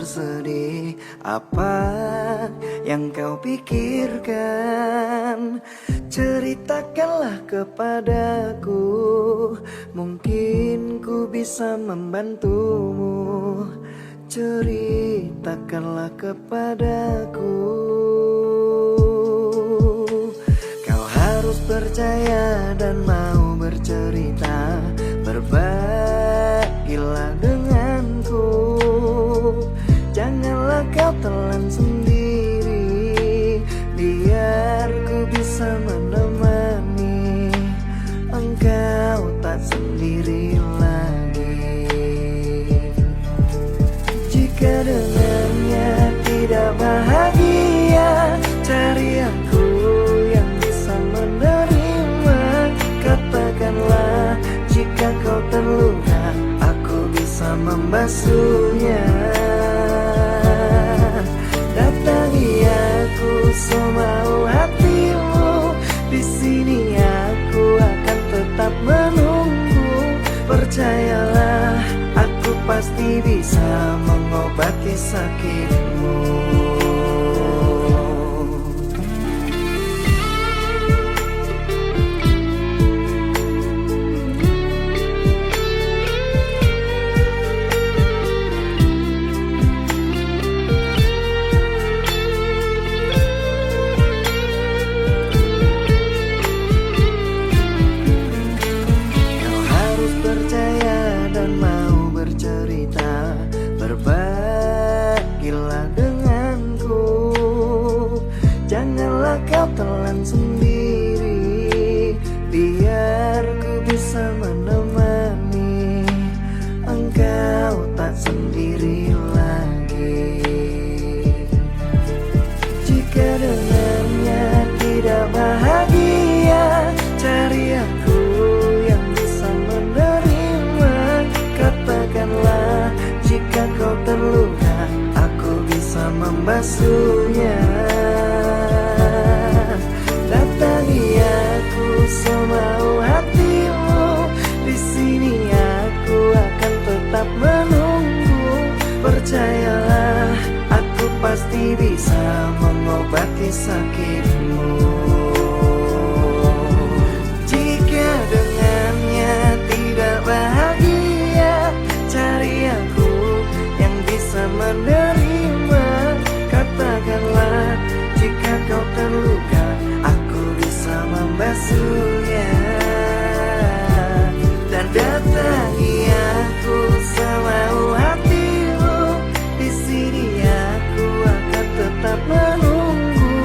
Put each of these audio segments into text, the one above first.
bersedih. Apa yang kau pikirkan? Ceritakanlah kepadaku, mungkin ku bisa membantumu. Ceritakanlah kepadaku. Kau harus percaya dan mau bercerita. Berbagilah denganku, janganlah kau telan sendiri. Biar ku bisa menemani engkau tak sendiri lagi. Jika dengannya tidak bahagia, cari aku yang bisa menerima. Katakanlah jika kau terluka, aku bisa membasuhnya. Datangi aku semau hatimu, di sini aku akan tetap menunggu. Percayalah, aku pasti bisa mengobati sakitmu. Berbagilah denganku, janganlah kau telan sendiri. Biar ku bisa menemani engkau tak sendiri lagi. Jika dengannya tidak bahagia, cari aku yang bisa menerima. Katakanlah jika kau terluka, aku bisa membasuhnya. Datangi aku semau hatimu, di sini aku akan tetap menunggu. Percayalah, aku pasti bisa mengobati sakitmu. Jika dengannya tidak bahagia, cari aku yang bisa menerima. Katakanlah jika kau terluka, aku bisa membasuhnya. Dan datangi aku semau hatimu, di sini aku akan tetap menunggu.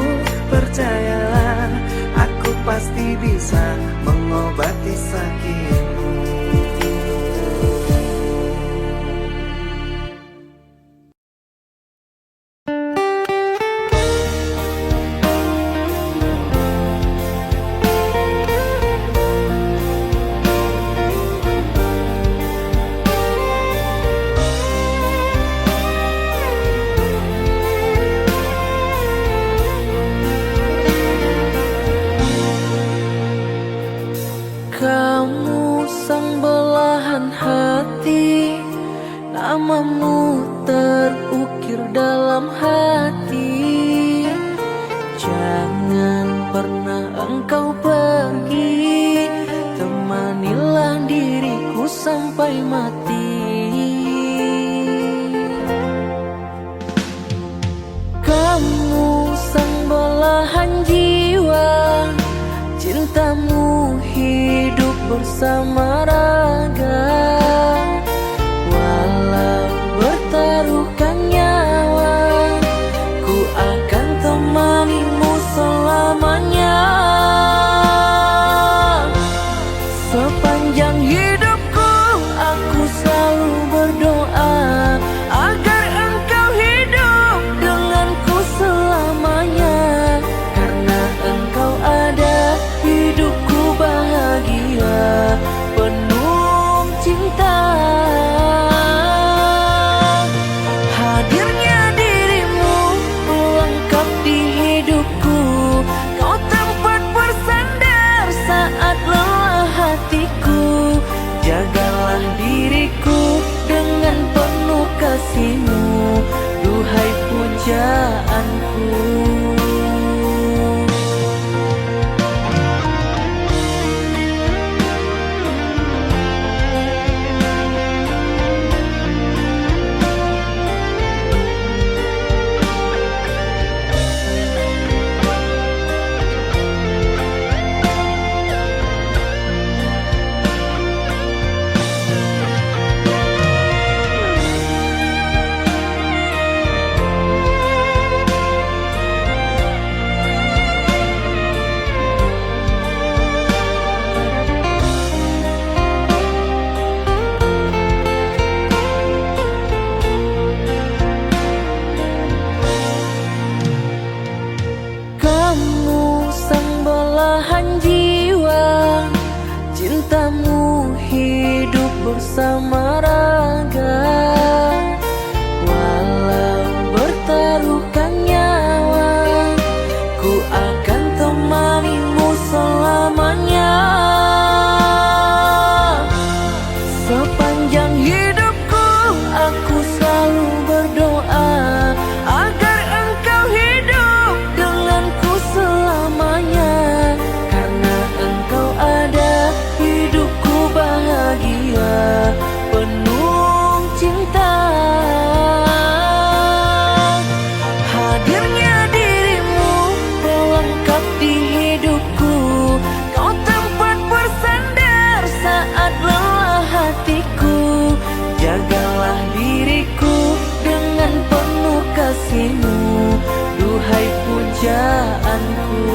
Percayalah, aku pasti bisa mengobati sakitmu. Kamu sang belahan hati, namamu terukir dalam hati. Jangan pernah engkau pergi, temanilah diriku sampai mati. Kamu sang belahan jiwa, cintamu hidup bersama raga. Walau bertaruhkan nyawa, ku akan temanimu selamanya. Sepanjang hidupku aku selalu berdoa agar engkau hidup denganku selamanya. Karena engkau ada, hidupku bahagia penuh cintamu hidup bersama raga. Walau bertaruhkan nyawa, ku akan temanimu selamanya. Sepanjang hidupku aku selalu berdoa agar engkau hidup denganku selamanya. Karena engkau ada, hidupku bahagia penuh cinta. Hadirnya dirimu pelengkap di hidupku, kau tempat bersandar saat lelah hatiku. Jagalah diriku dengan penuh kasih-Mu, duhai pujaanku.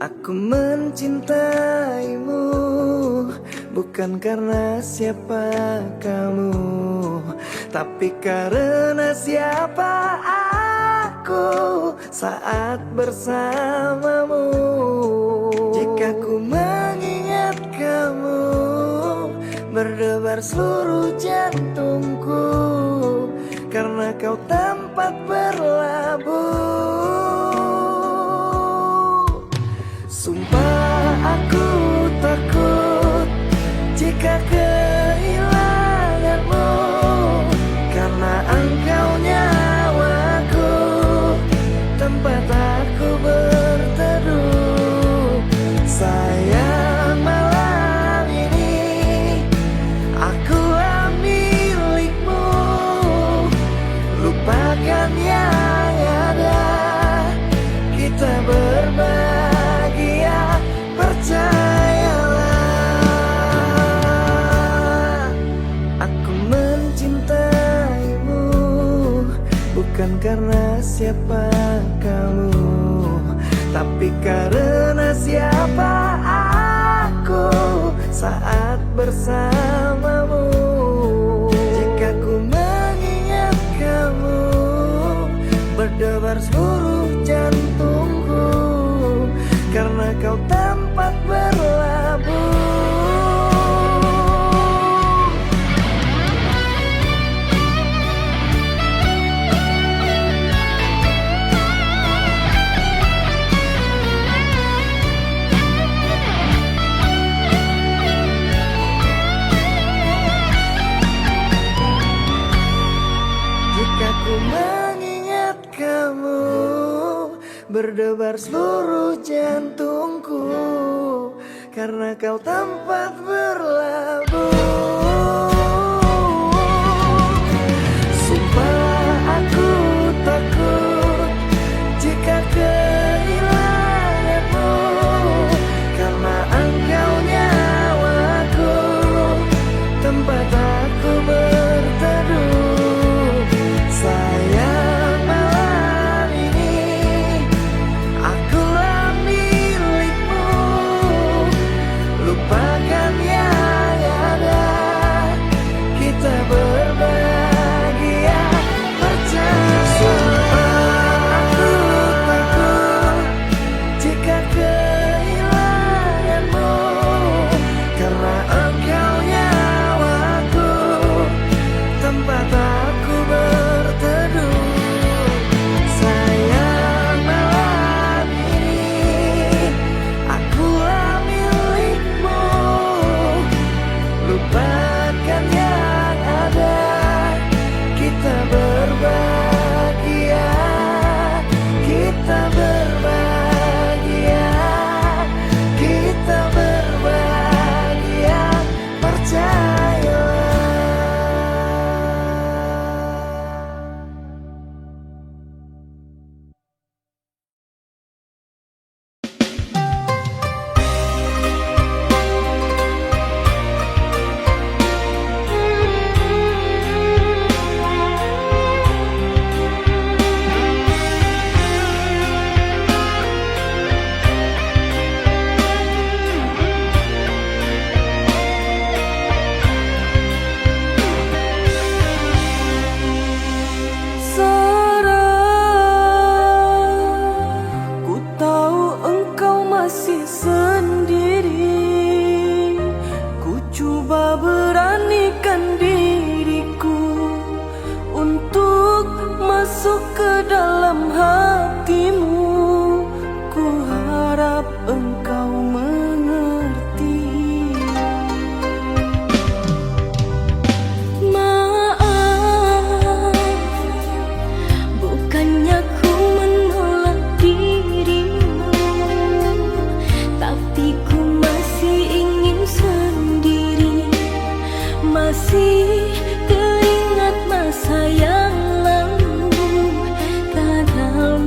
Aku mencintaimu bukan karena siapa kamu, tapi karena siapa aku saat bersamamu. Jika ku mengingat kamu, berdebar seluruh jantungku, karena kau tempat berlabuh. Sumpah aku takut jika kehilanganmu, karena engkau nyawaku, tempat aku berteduh. Sayang, malam ini akulah milikmu. Lupakan yang ada, kita berbahagia, percayalah. Aku mencintaimu bukan karena siapa kamu, tapi karena siapa aku saat bersamamu. Jika ku mengingat kamu, berdebar seluruh jantungku, karena kau tempat berlabuh. Jika ku mengingat kamu, berdebar seluruh jantungku, karena kau tempat berlabuh. Sumpah aku takut jika kehilanganmu, karena engkau nyawaku, tempat aku berteduh. Sayang, malam ini akulah milikmu. Lupakan yang ada, kita berbahagia, percaya. Sumpah aku takut jika kehilanganmu, karena engkau nyawaku, tempat aku berteduh. Sayang, malam ini akulah milikmu. Lupakan yang ada, kita berbahagia, kita berbahagia, kita berbahagia, percayalah. Sarah, ku tahu engkau masih sendiri. Ku coba beranikan diriku untuk masuk ke dalam hatimu. Ku harap engkau mengerti. Maaf, bukannya ku menolak dirimu, tapi ku masih ingin sendiri. Masih teringat masa yang lalu, kadang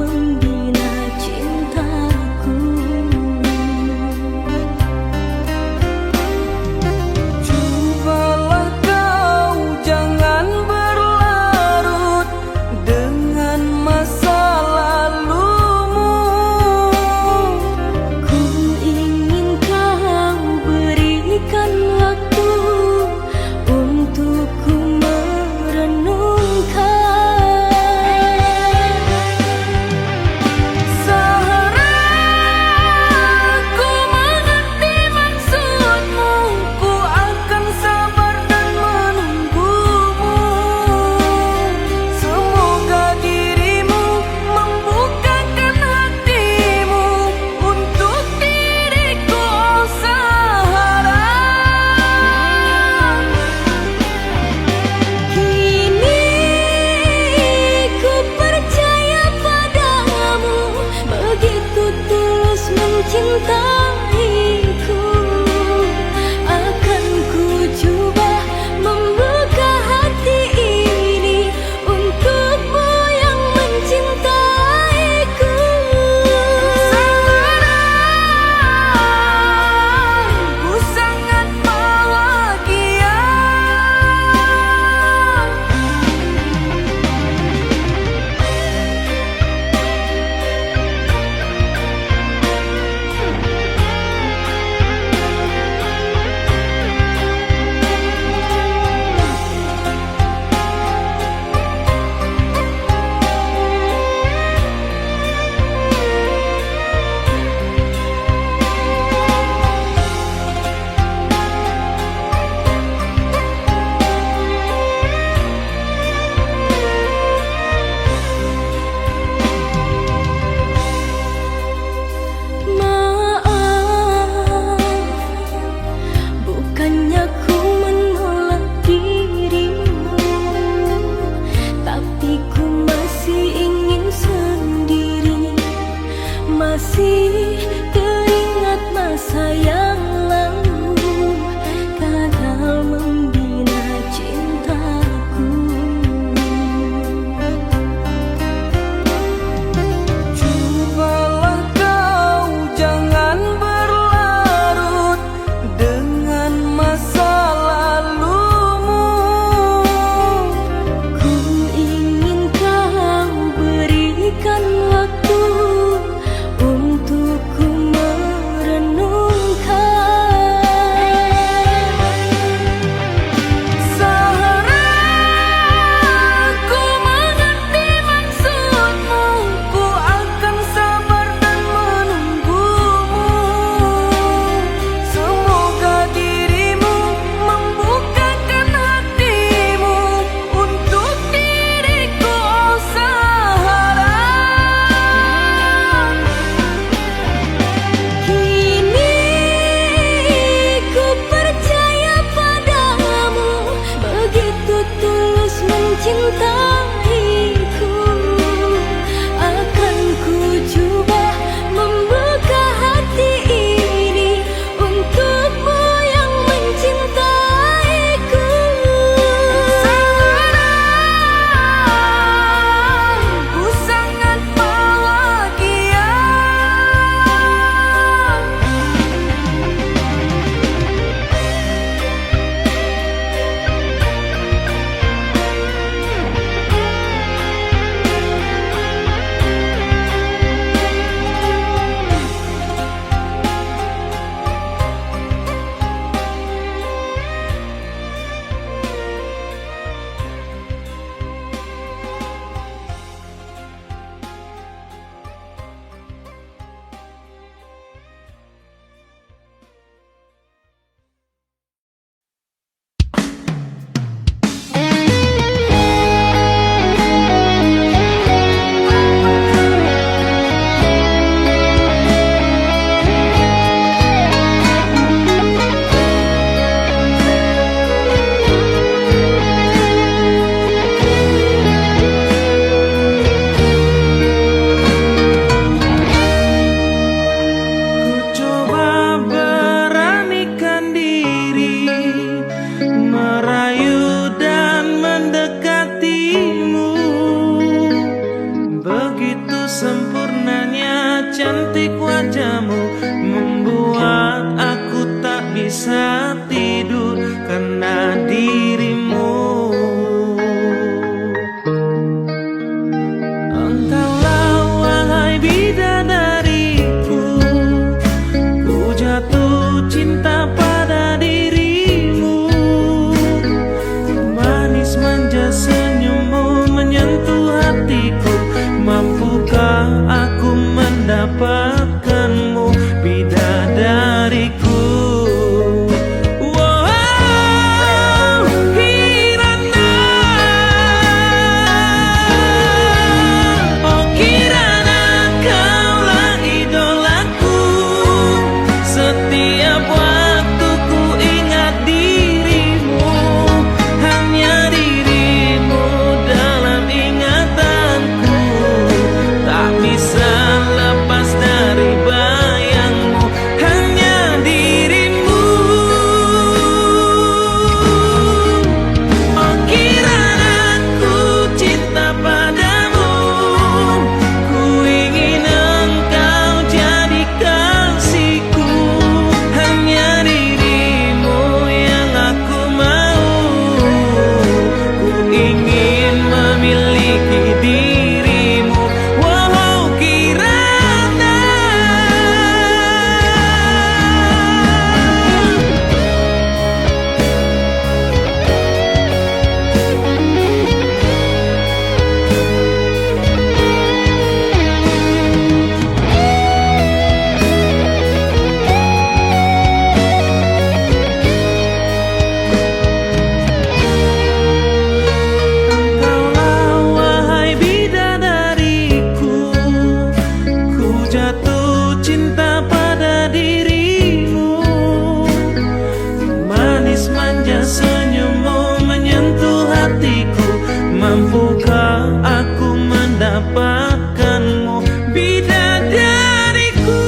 mendapatkanmu, bidadariku.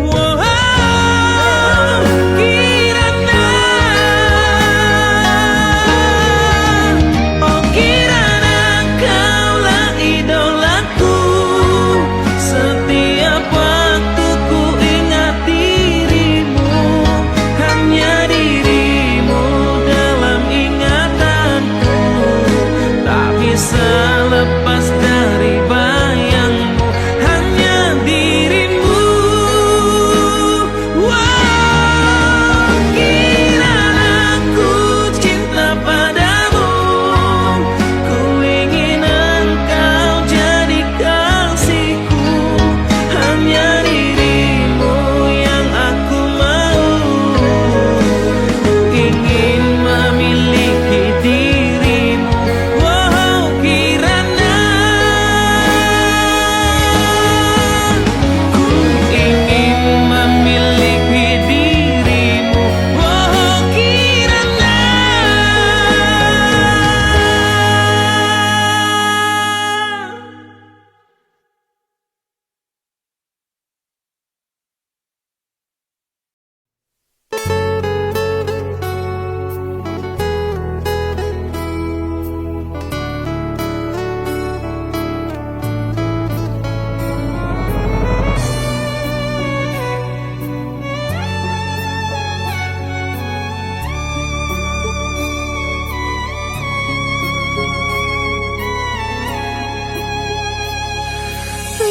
Wow, Kirana, oh Kirana, kaulah idolaku. Setiap waktu ku ingat dirimu, hanya dirimu dalam ingatanku. Tak bisa lepas dari bayangmu, hanya dirimu. Wow, Kirana, ku cinta padamu. Ku ingin engkau jadi kasihku, hanya dirimu yang aku mau. Ingin memiliki dirimu, wow Kirana. Ku ingin memiliki dirimu, wow Kirana.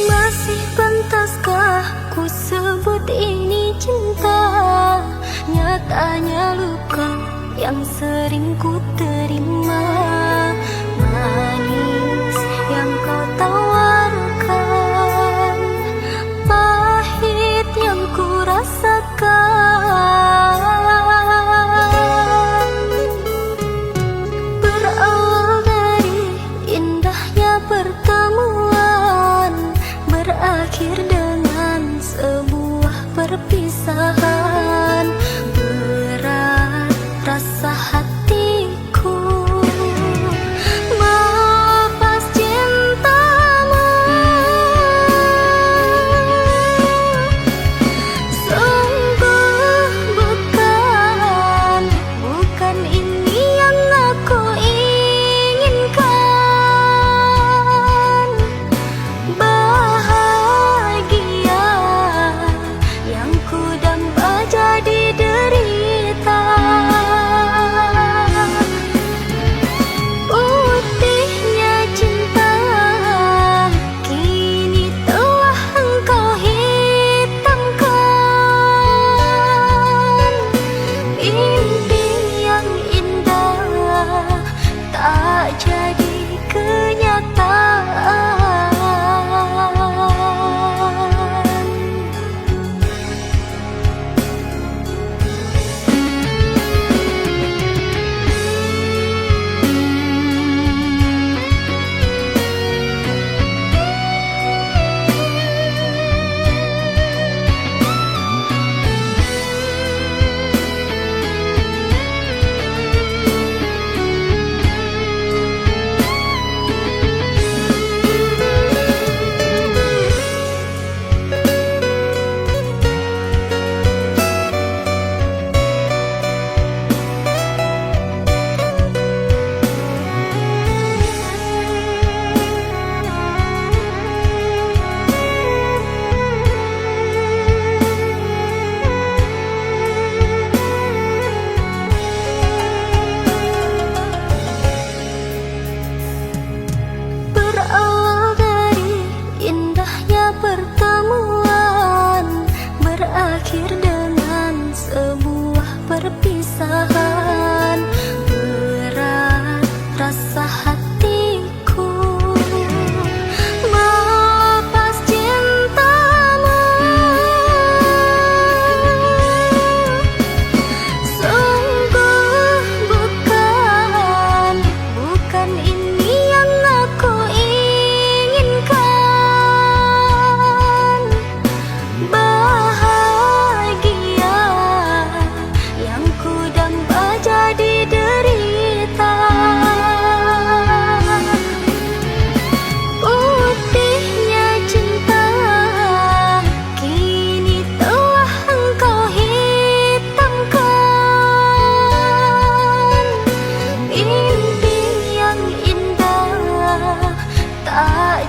Masih pantaskah ku sebut ini cinta? Nyatanya luka yang sering ku terima. Manis yang kau tawarkan, pahit yang ku rasakan. Berawal dari indahnya pertemuan, berakhir dengan sebuah perpisahan. Berat rasa hatiku,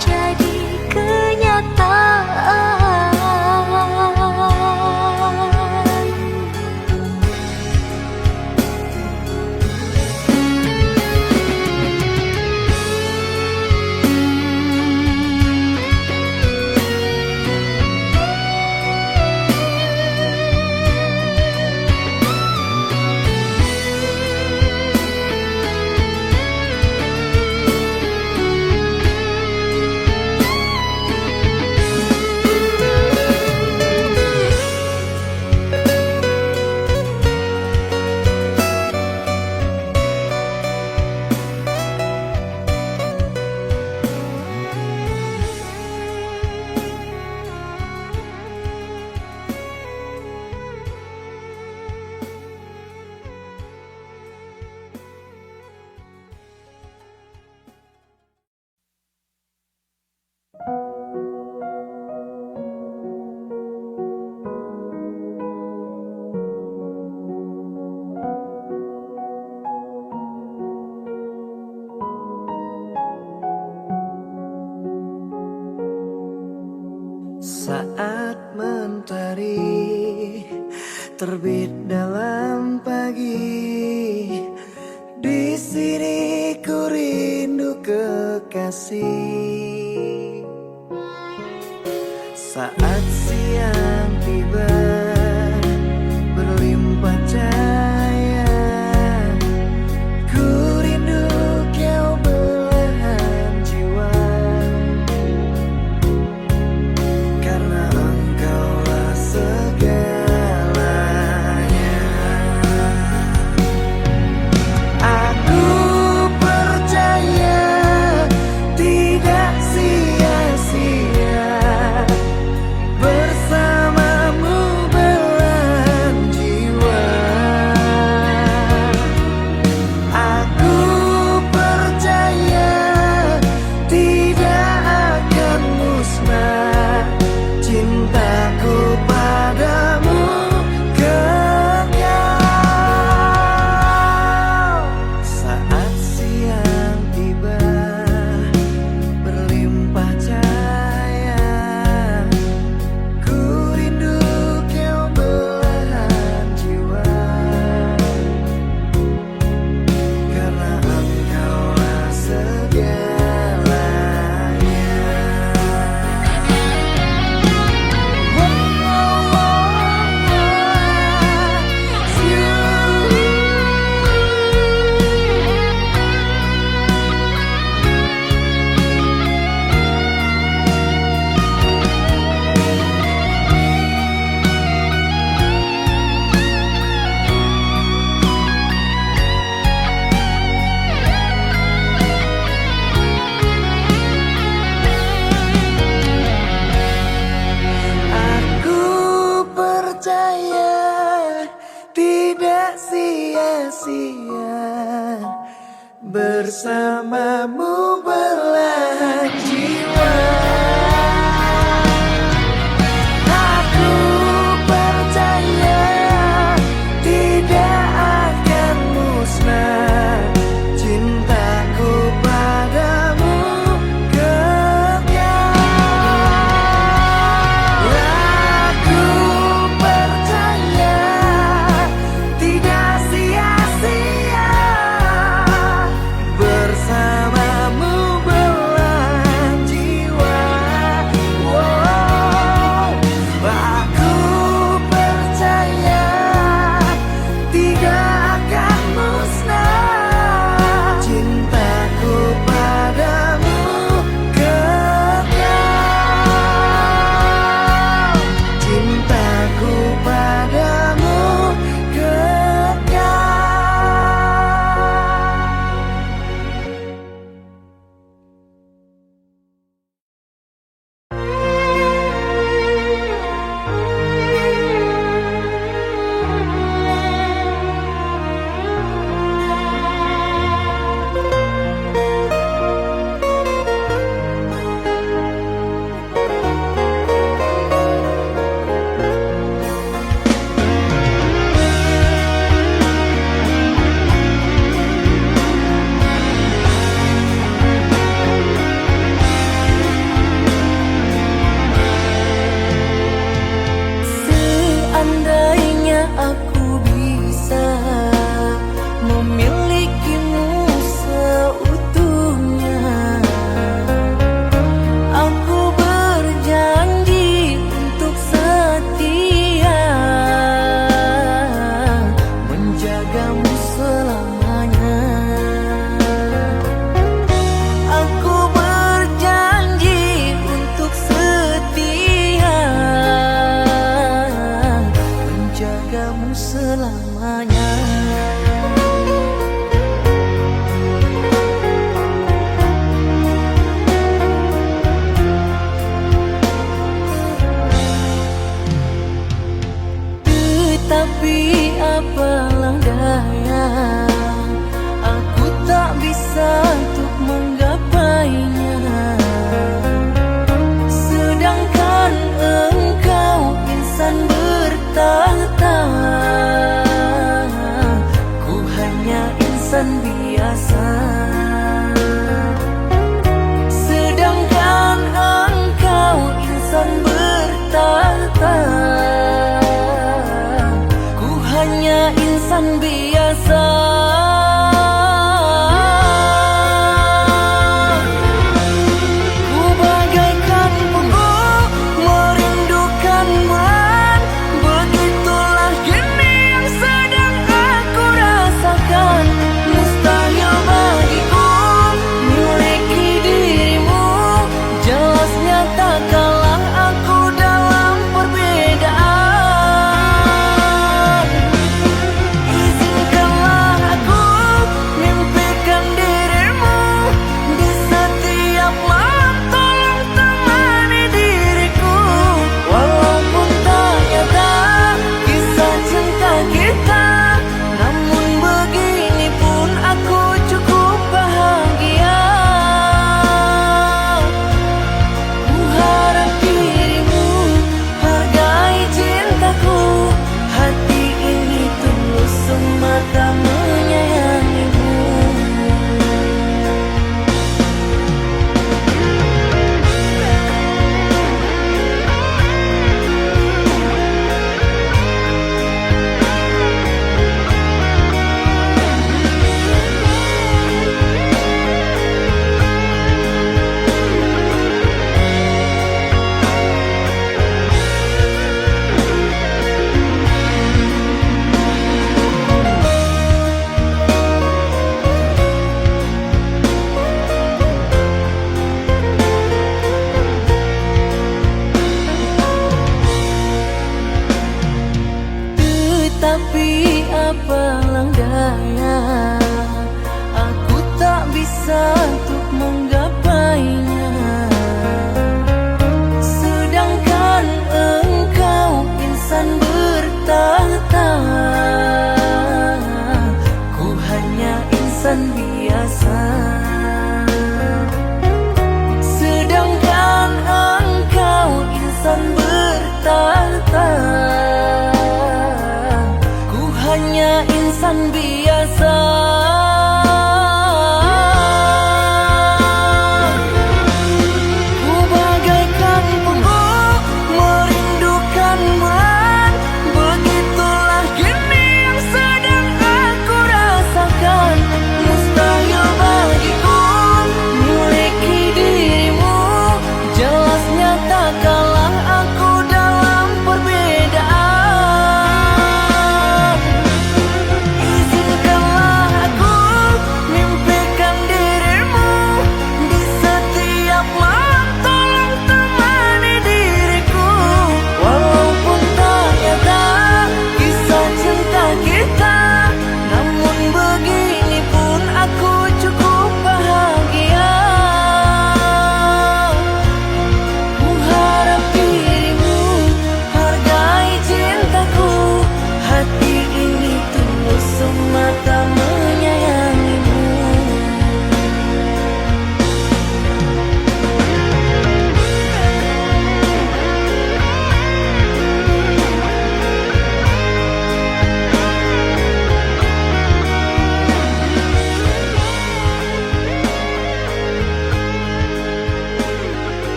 jadi kenyataan. Saat mentari terbit dalam pagi, di sini ku rindu kekasih. Saat siang tiba berlimpah cahaya, ku rindu kau belahan jiwa. Karena engkaulah segalanya. Aku percaya tidak sia-sia bersamamu belahan jiwa. Aku percaya tidak akan musnah cintaku padamu kekal. Saat siang tiba berlimpah cahaya, ku rindu kau belahan jiwa. Karena engkaulah segalanya. Aku percaya tidak sia-sia bersamamu belahan jiwa. Aku percaya tidak akan musnah cintaku padamu kekal. Aku percaya tidak sia-sia bersamamu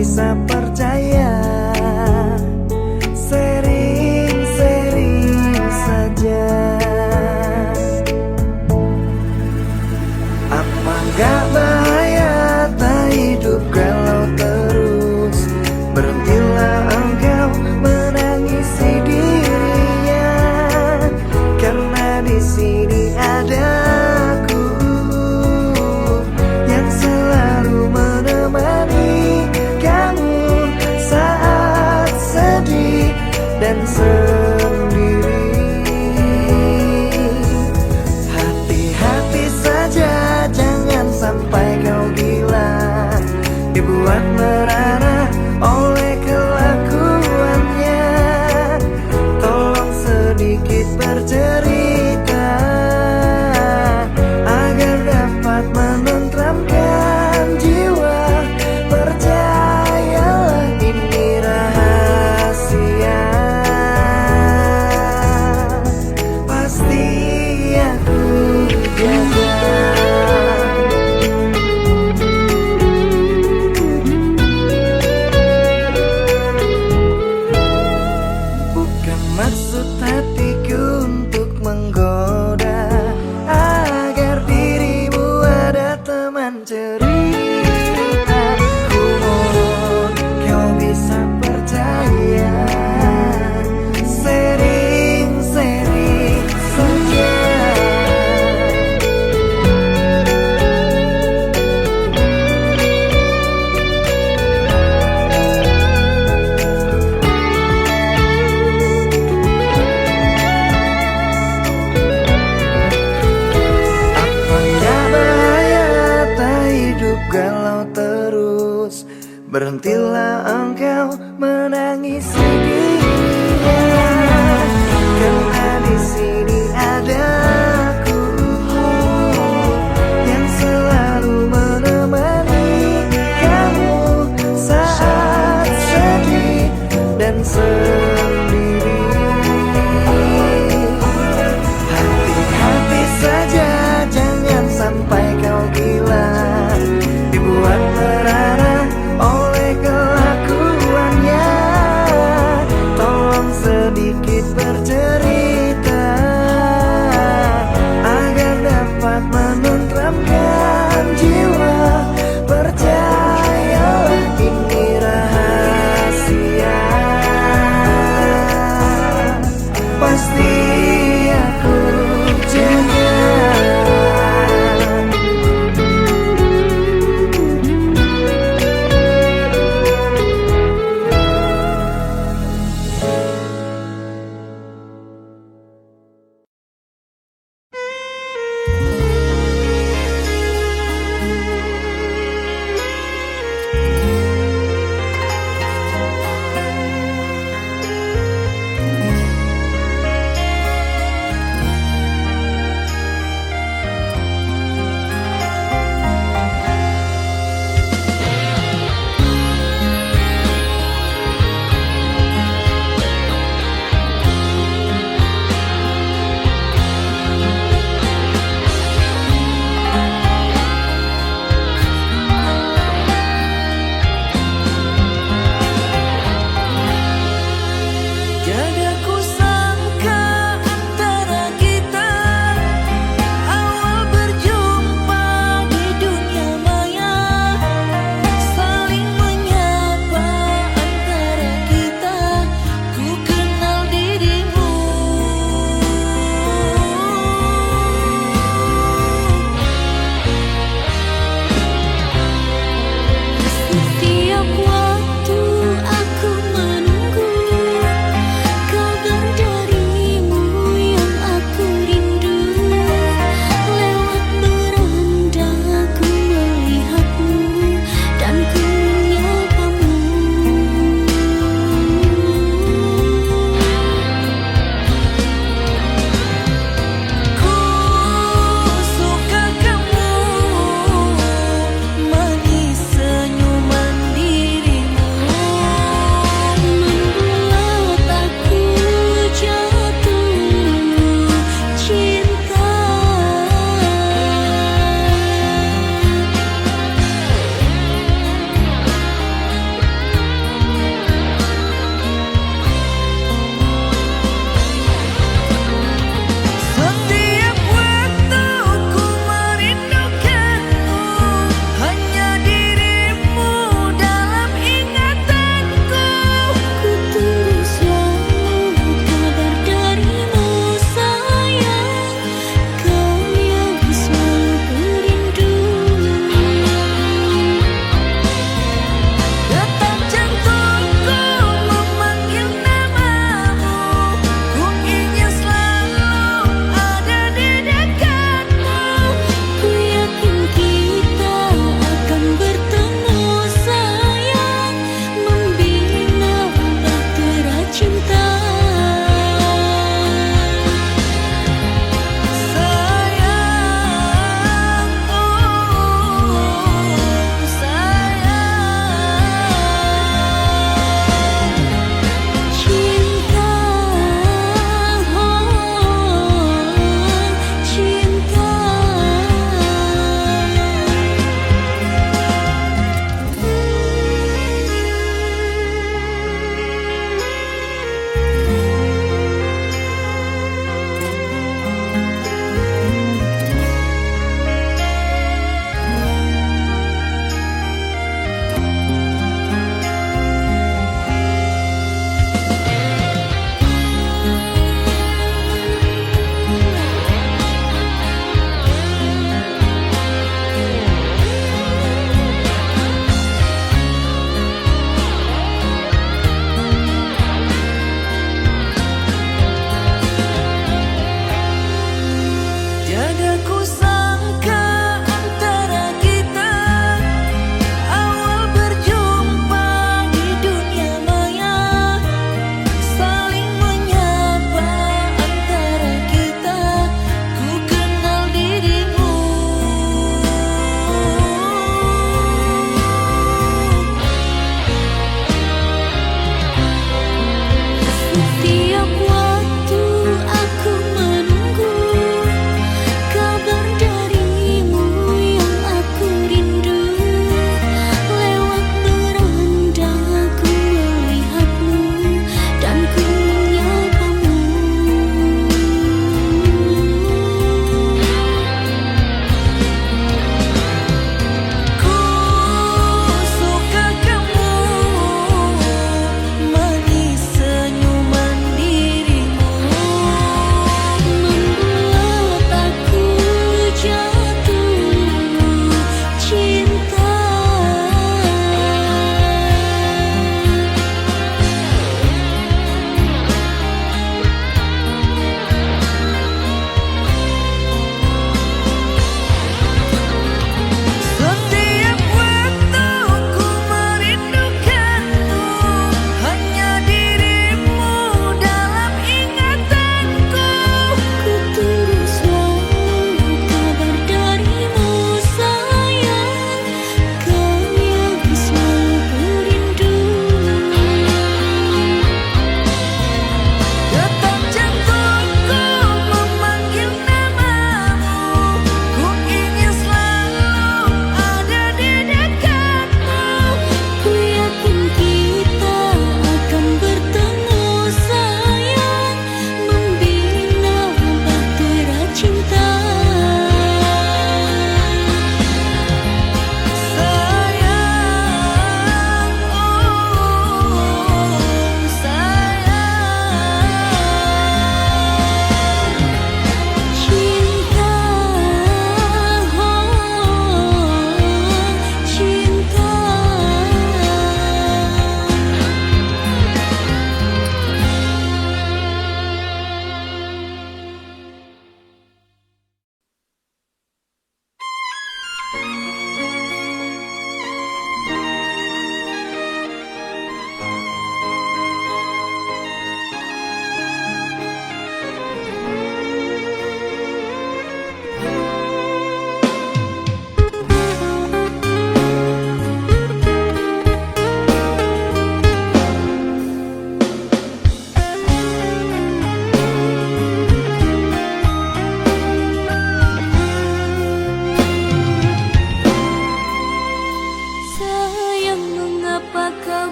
bisa percaya. Sering-sering saja. Apa gak bahaya tak hidup kalau terus? Berhentilah engkau menangisi dirinya, karena di sini ada aku yang selalu menemani kamu saat sedih dan sendiri. Hati-hati saja, jangan sampai kau gila, dibuat merana oleh kelakuannya. Tolong sedikit bercerita agar dapat menenteramkan jiwa. Percayalah ini rahasia, pasti aku jaga. Bukan maksud hatiku untuk menggoda, agar dirimu ada teman cerita. Ku mohon kau bisa percaya. Sering-sering saja. Apakah bahaya tak hidup galau terus? Berhentilah engkau menangisi dirinya, karena di sini ada aku yang selalu menemani kamu saat sedih dan sendiri. Hati-hati saja, jangan sampai kau gila, dibuat merana oleh kelakuannya.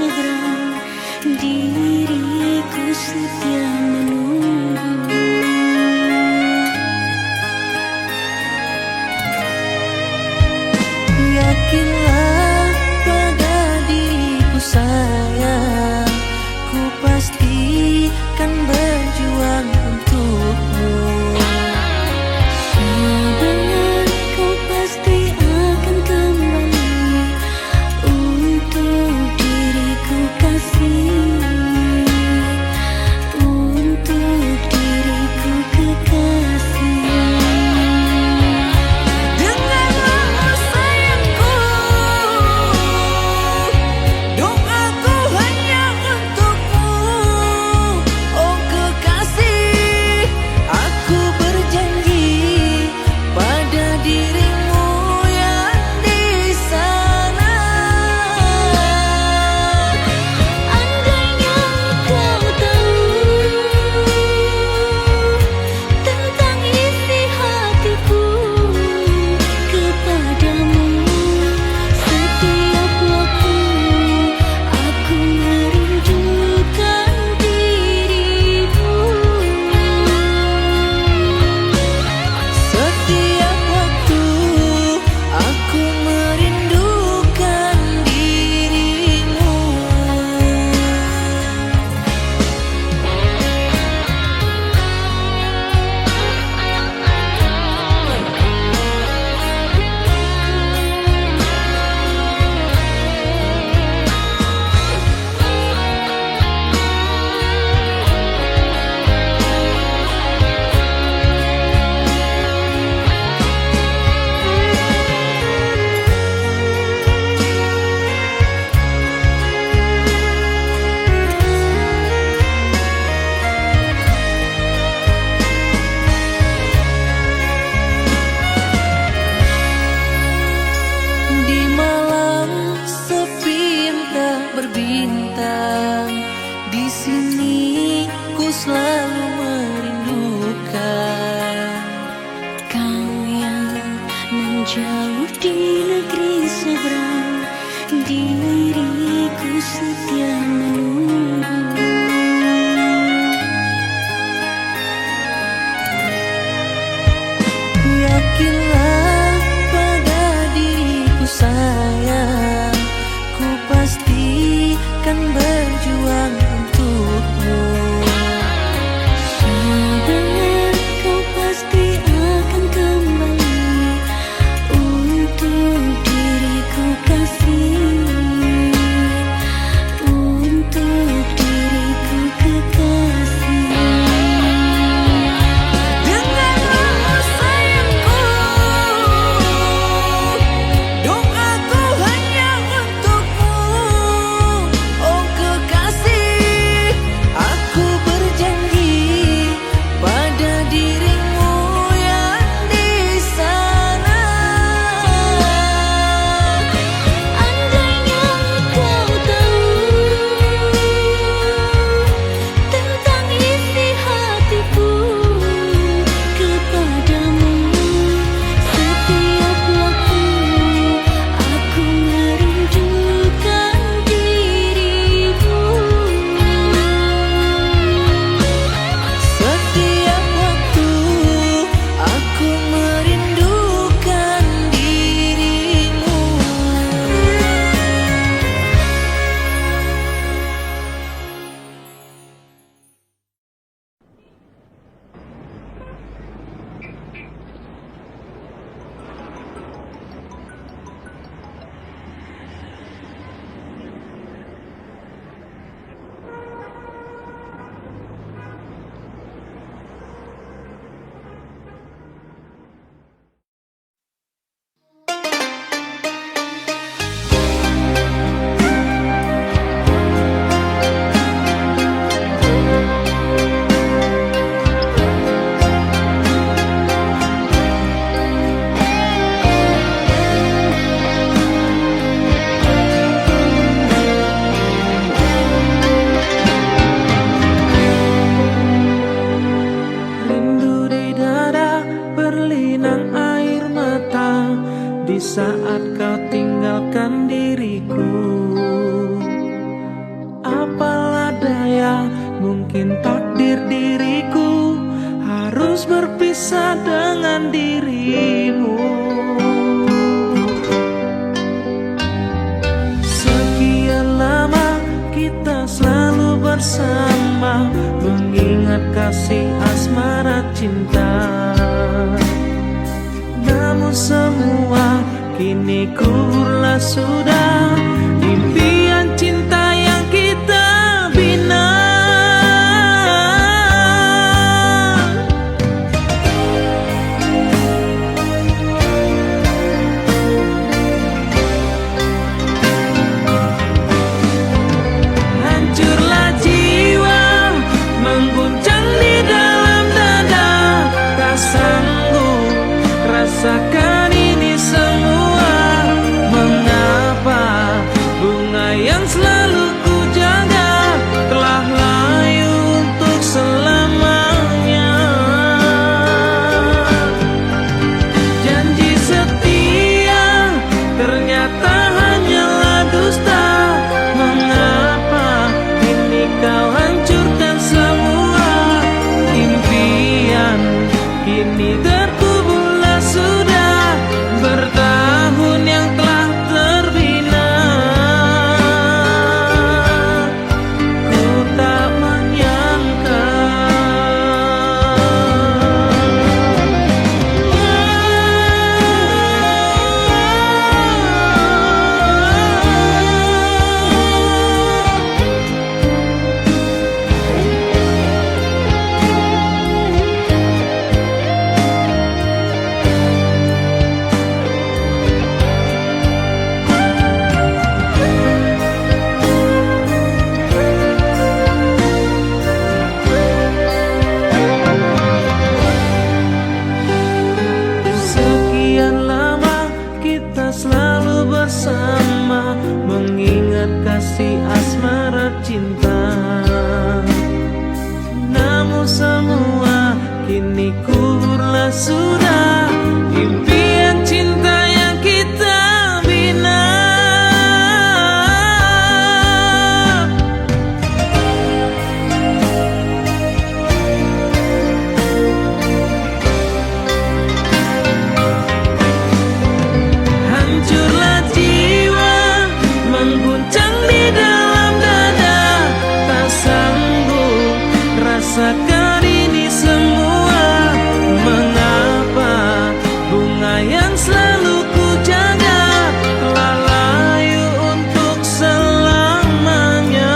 seberang, diriku setia menunggu. Yakinlah pada diriku sayang, ku pasti kan berjuang untukmu. Sabar, kau pasti akan kembali untuk diriku kasih, untuk diriku kekasih. Dengarlah sayangku, doaku hanya untukmu, oh kekasih. Aku berjanji pada dirimu yang di sana. Andainya kau tahu tentang isi hatiku kepadamu, setiap waktu aku merindukan dirimu. Setiap waktu aku merindukan dirimu. Di malam sepi yang tak berbintang, di sini ku selalu merindukan. Kau yang menjauh di negeri seberang, diriku setia menunggu. Yakinlah pada diriku sayang, ku pasti kan berjuang untukmu. Sabar, kau pasti akan kembali untuk diriku kasih, Mungkin takdir diriku harus berpisah dengan dirimu. Sekian lama kita selalu bersama, mengingat kasih asmara cinta. Namun semua kini kuburlah sudah, impian cinta yang kita bina. Hancurlah jiwa, mengguncang di dalam dada, tak sanggup rasakan ini semua. Mengapa bunga yang selalu ku jaga telah layu untuk selamanya? Janji setia ternyata hanyalah dusta. Mengapa kini kau hancurkan semua? Impian kini terkuburlah sudah, bertahun yang telah terbina. Ku tak menyangka sekian lama kita selalu bersama, mengingat kasih asmara cinta. Namun semua kini kuburlah sudah, impian cinta yang kita bina. Hancurlah jiwa, mengguncang di dalam dada, tak sanggup rasakan ini semua. Mengapa bunga yang selalu ku jaga telah layu untuk selamanya?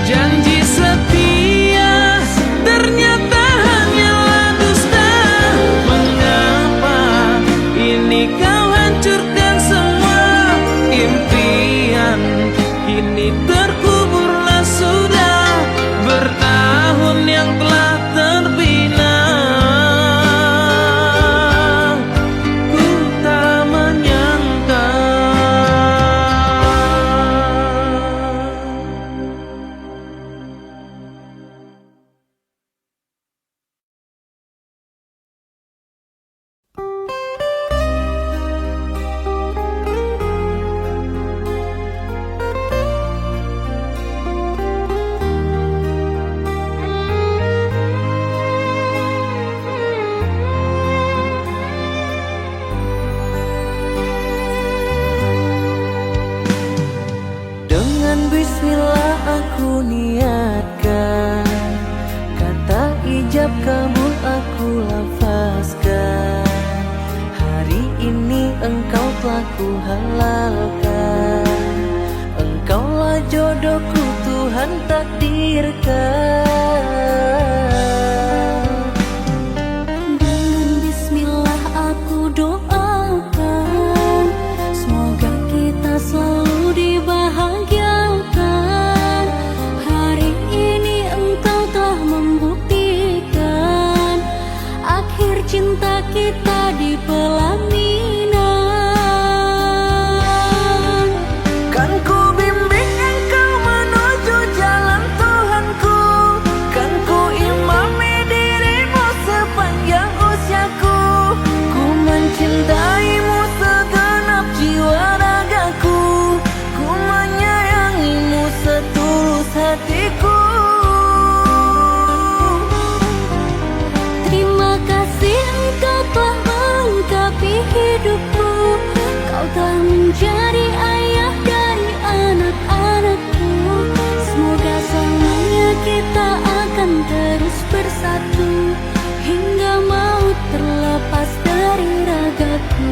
Janji setia ternyata hanyalah dusta. Mengapa ini kau hancurkan semua? Impian kini terkuburlah sudah, bertahun yang telah terbina. Ku tak menyangka Dengan bismillah aku niatkan, kata ijab kabul aku lafazkan. Hari ini engkau telah ku halalkan, engkaulah jodohku Tuhan takdirkan. Dengan bismillah aku doakan, semoga kita selalu dibahagiakan. Hari ini engkau telah membuktikan, akhir cinta kita di pelaminan. Kan ku bimbing engkau menuju jalan Tuhanku, terlepas dari ragaku.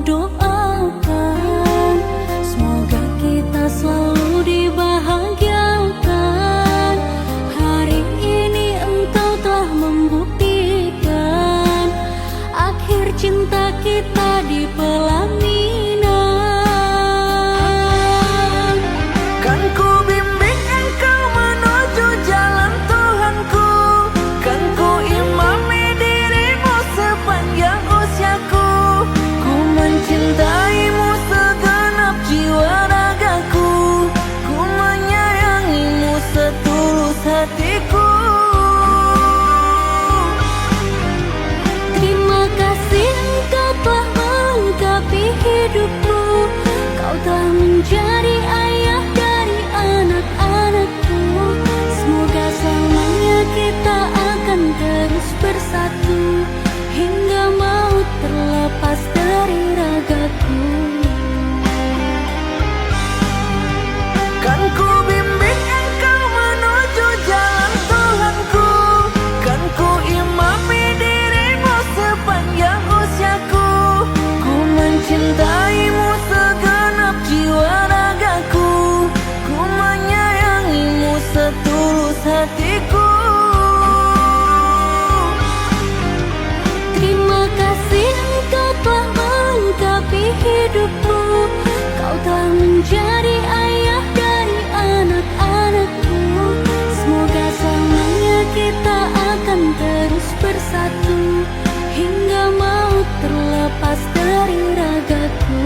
Doakan semoga kita selalu dibahagiakan. Hari ini engkau telah membuktikan akhir cinta kita di pelaminan. Kan ku bimbing engkau menuju jalan Tuhanku, kan ku imami dirimu sepanjang usiaku. Ku mencintaimu segenap jiwa ragaku, ku menyayangimu setulus hatiku. Terima kasih engkau telah melengkapi hidupku. Kau telah menjadi ayah dari anak-anakku. Semoga selamanya kita akan terus bersatu hingga maut terlepas dari ragaku. Kan ku bimbing engkau menuju jalan Tuhanku, kan ku imami dirimu sepanjang usiaku. Ku mencintaimu segenap jiwa ragaku, ku menyayangimu setulus hatiku. Terima kasih engkau telah melengkapi hidupku. Kau telah menjadi ayah dari anak-anakku. Semoga selamanya kita akan terus bersatu hingga maut terlepas dari ragaku.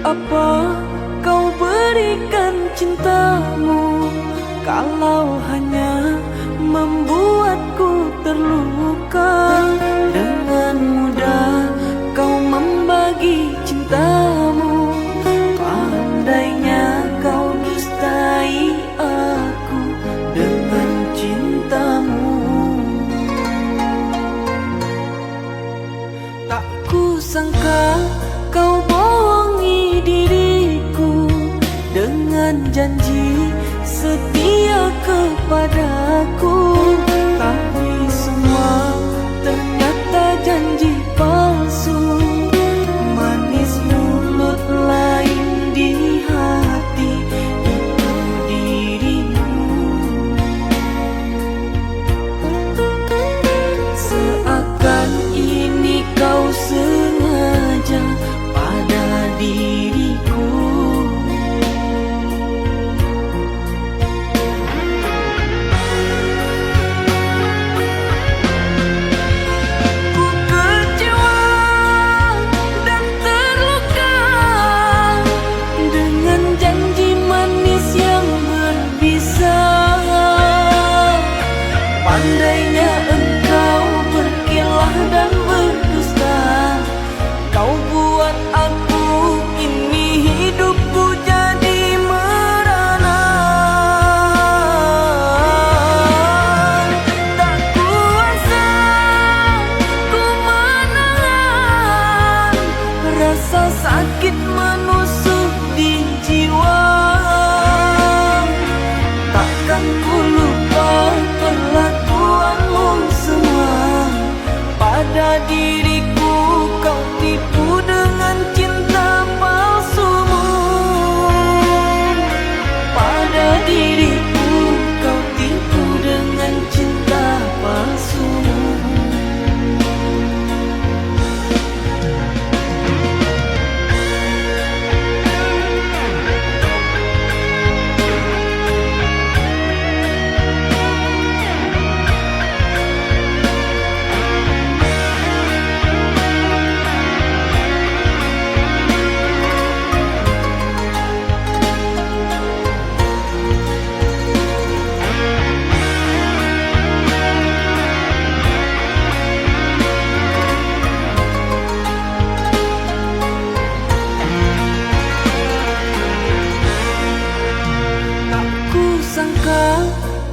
Apa kau berikan cintamu kalau hanya membuatku terluka? Dengan mudah kau membagi cintamu, pandainya kau dustai aku dengan cintamu. Tak kusangka kau bohongi diriku dengan janji setia kepadaku. Tapi semua ternyata janji palsu. Manis mulut lain di hati itu dirimu. Seakan ini kau sengaja pada diriku.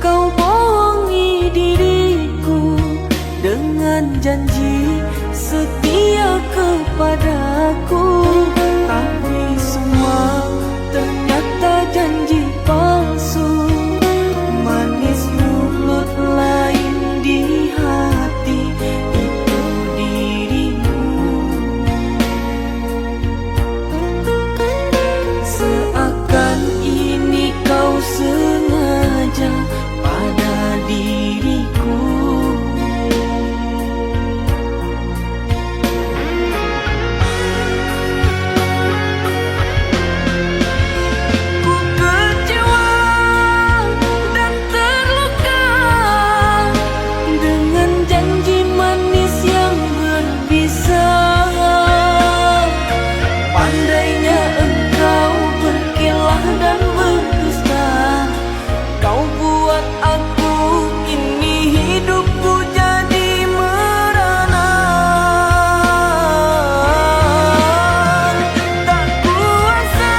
kau bohongi diriku dengan janji setia kepadaku, tapi semua ternyata janji palsu. Manis mulut lain di hati itu dirimu. Seakan ini kau sengaja pada diriku. Ku kecewa dan terluka dengan janji manis yang berbisa. Pandainya engkau berkilah dan berdusta. Kau buat aku ini hidupku jadi merana. Tak kuasa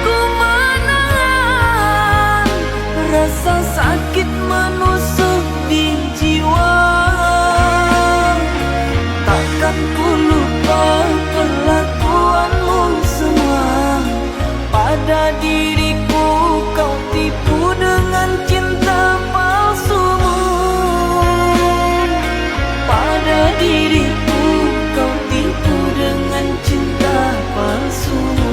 ku menahan, rasa sakit menusuk di jiwa. Takkan ku lupa perlakuanmu semua pada diriku. Kau tipu dengan cinta palsumu. Pada diriku kau tipu dengan cinta palsumu.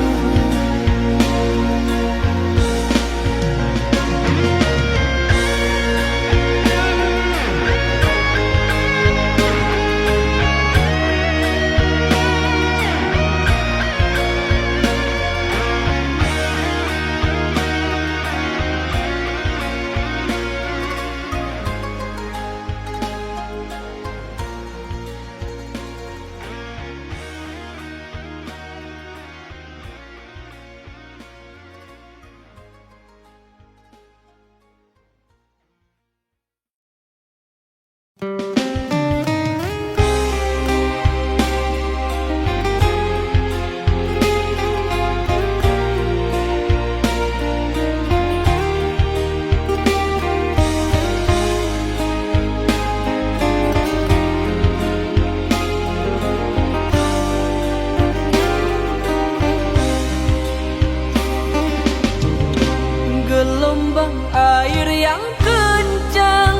Gelombang air yang kencang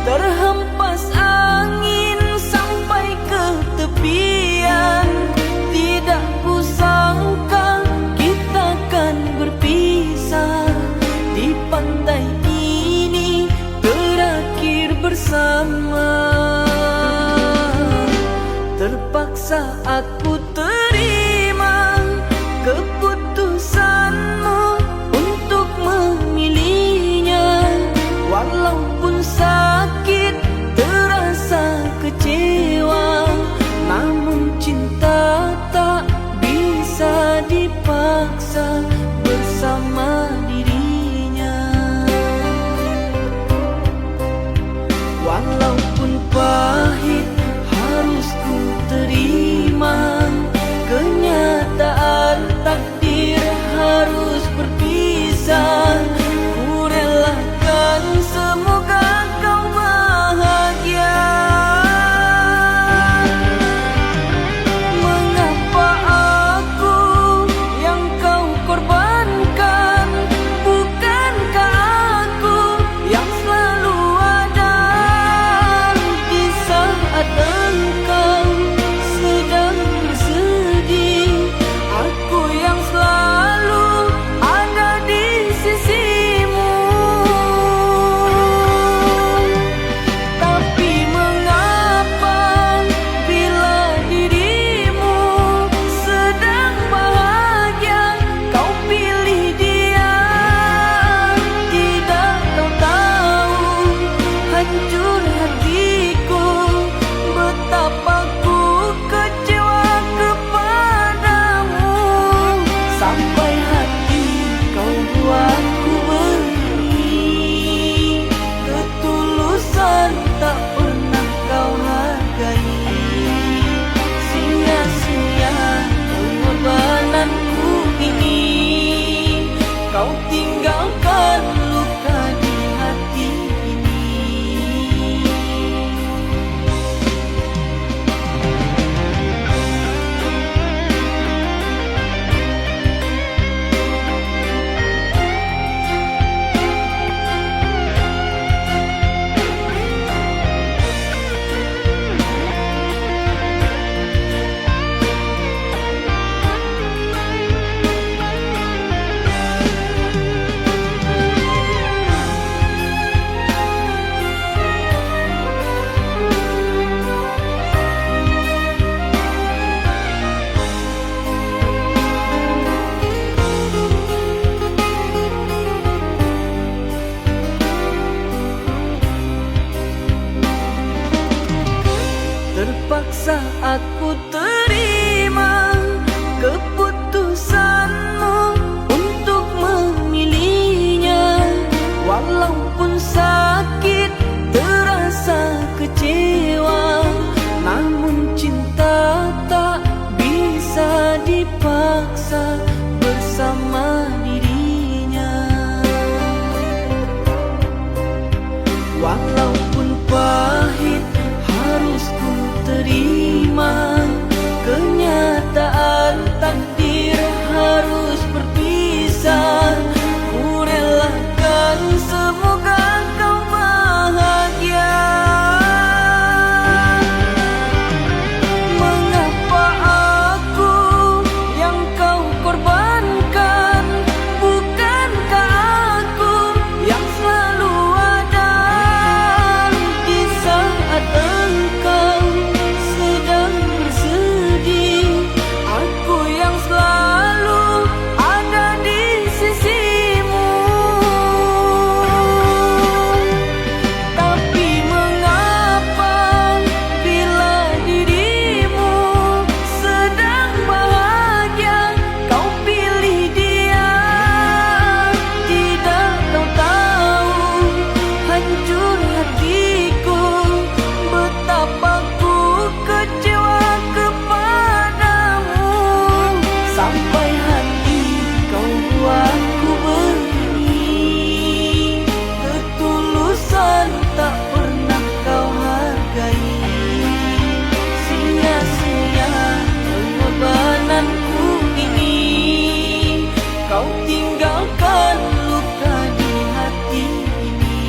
terhempas angin sampai ke tepian. Tidak kusangka kita kan berpisah di pantai ini terakhir bersama. Terpaksa aku terima keputusanmu untuk memilihnya. Walaupun sakit terasa kecewa, namun cinta tak bisa dipaksa bersama dirinya. Walaupun pahit harus ku terima, saat ku terima keputusanmu untuk memilihnya. Walaupun sakit, terasa kecewa, namun cinta tak bisa dipaksa bersama dirinya. Walaupun pahit harus ku terima, kenyataan takdir harus berpisah. Ku relakan, semoga kau bahagia. Mengapa aku yang kau korbankan? Bukankah aku yang selalu ada di saat engkau sedang bersedih? Aku yang selalu ada di sisimu. Tapi mengapa bila dirimu sedang bahagia, kau pilih dia? Tidak kau tahu hancur hatiku, betapa ku kecewa kepadamu. Sampai hati kau buat ku begini, ketulusan tak pernah kau hargai. Sia-sia pengorbananku ini, kau tinggalkan luka di hati ini.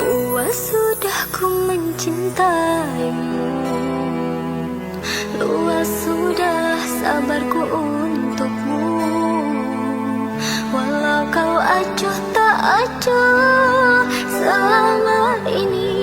Puas sudah ku mencintaimu, luas sudah sabarku untukmu. Walau kau acuh tak acuh selama ini,